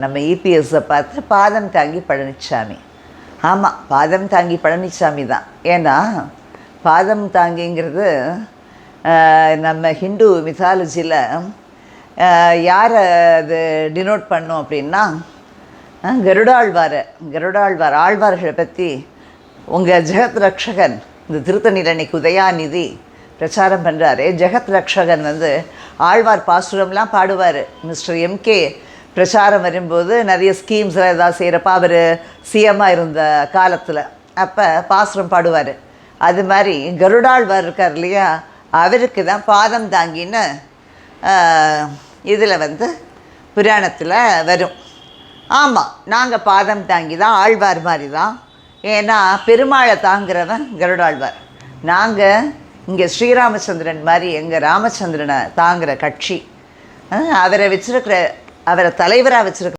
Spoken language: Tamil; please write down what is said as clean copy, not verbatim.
நம்ம இபிஎஸ்ஸை பார்த்து பாதம் தாங்கி பழனிசாமி. ஆமாம், பாதம் தாங்கி பழனிசாமி தான். ஏன்னா பாதம் தாங்கிங்கிறது நம்ம ஹிந்து மித்தாலஜியில் யாரை அது டினோட் பண்ணோம் அப்படின்னா கருடாழ்வார் ஆழ்வார்களை பற்றி உங்கள் ஜெகத் ரக்ஷகன் இந்த திருத்தணியில் அன்னைக்கு உதயாநிதி பிரச்சாரம் பண்ணுறாரு. ஜெகத் ரக்ஷகன் ஆழ்வார் பாசுரம்லாம் பாடுவார். மிஸ்டர் எம்கே பிரச்சாரம் வரும்போது நிறைய ஸ்கீம்ஸில் ஏதாவது செய்கிறப்ப அவர் சிஎம்மாக இருந்த காலத்தில் அப்போ பாசுரம் பாடுவார். அது மாதிரி கருடாழ்வார் இருக்கார் இல்லையா, அவருக்கு தான் பாதம் தாங்கின்னு இதில் புராணத்தில் வரும். ஆமாம், நாங்கள் பாதம் தாங்கி தான், ஆழ்வார் மாதிரி தான். ஏன்னா பெருமாளை தாங்கிறவன் கருடாழ்வார். நாங்கள் இங்கே ஸ்ரீராமச்சந்திரன் மாதிரி எங்கள் ராமச்சந்திரனை தாங்குகிற கட்சி. அவரை தலைவராக வச்சுருக்க